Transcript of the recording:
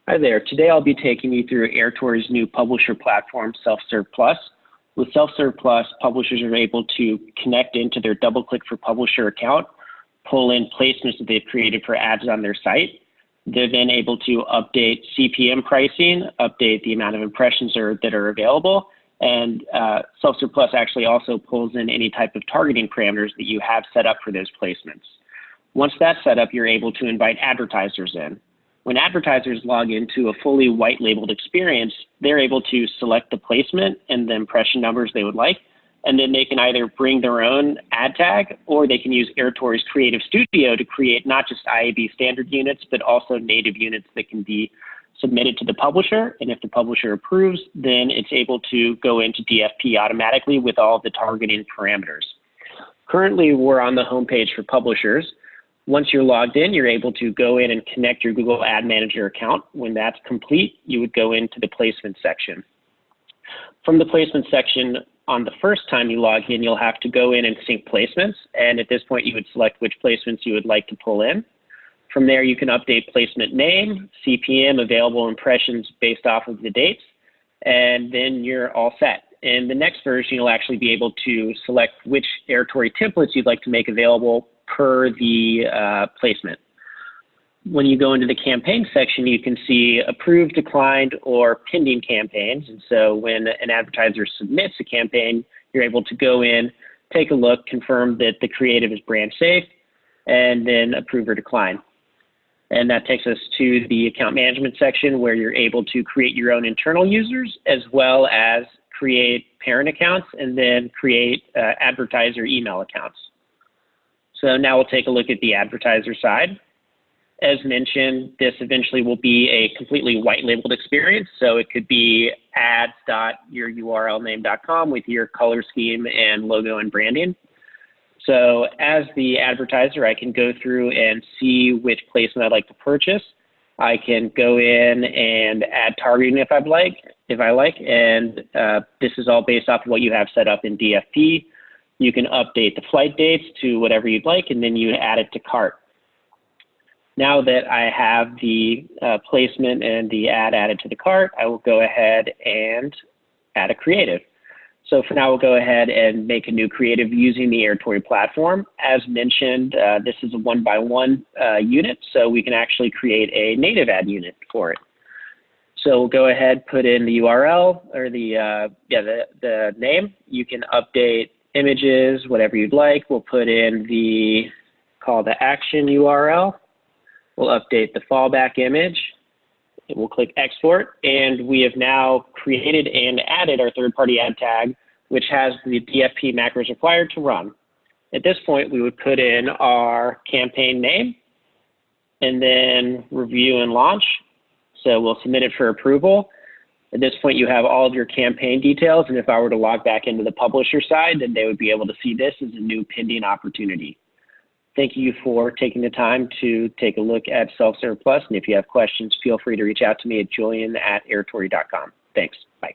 Hi there. Today I'll be taking you through Airtory's new publisher platform, SelfServePlus. With SelfServePlus, publishers are able to connect into their DoubleClick for Publisher account, pull in placements that they've created for ads on their site. They're then able to update CPM pricing, update the amount of impressions that are available, and SelfServePlus actually also pulls in any type of targeting parameters that you have set up for those placements. Once that's set up, you're able to invite advertisers in. When advertisers log into a fully white labeled experience, they're able to select the placement and the impression numbers they would like, and then they can either bring their own ad tag or they can use Airtory's Creative Studio to create not just IAB standard units, but also native units that can be submitted to the publisher. And if the publisher approves, then it's able to go into DFP automatically with all of the targeting parameters. Currently, we're on the homepage for publishers. Once you're logged in, you're able to go in and connect your Google Ad Manager account. When that's complete, you would go into the placement section. From the placement section, on the first time you log in, you'll have to go in and sync placements. And at this point, you would select which placements you would like to pull in. From there, you can update placement name, CPM, available impressions based off of the dates, and then you're all set. In the next version, you'll actually be able to select which Airtory templates you'd like to make available per the placement. When you go into the campaign section, you can see approved, declined, or pending campaigns. And so when an advertiser submits a campaign, you're able to go in, take a look, confirm that the creative is brand safe, and then approve or decline. And that takes us to the account management section where you're able to create your own internal users as well as create parent accounts and then create advertiser email accounts. So now we'll take a look at the advertiser side. As mentioned, this eventually will be a completely white labeled experience. So it could be ads.yoururlname.com with your color scheme and logo and branding. So as the advertiser, I can go through and see which placement I'd like to purchase. I can go in and add targeting if I like, and this is all based off of what you have set up in DFP. You can update the flight dates to whatever you'd like, and then you add it to cart. Now that I have the placement and the ad added to the cart, I will go ahead and add a creative. So for now, we'll go ahead and make a new creative using the Airtory platform. As mentioned, this is a one-by-one unit, so we can actually create a native ad unit for it. So we'll go ahead, put in the URL or the name. You can update images, whatever you'd like. We'll put in the call to action URL. We'll update the fallback image. We'll click export, and we have now created and added our third-party ad tag, which has the DFP macros required to run. At this point, we would put in our campaign name and then review and launch. So we'll submit it for approval. At this point, you have all of your campaign details, and if I were to log back into the publisher side, then they would be able to see this as a new pending opportunity. Thank you for taking the time to take a look at SelfServePlus, and if you have questions, feel free to reach out to me at julian@airtory.com. Thanks. Bye.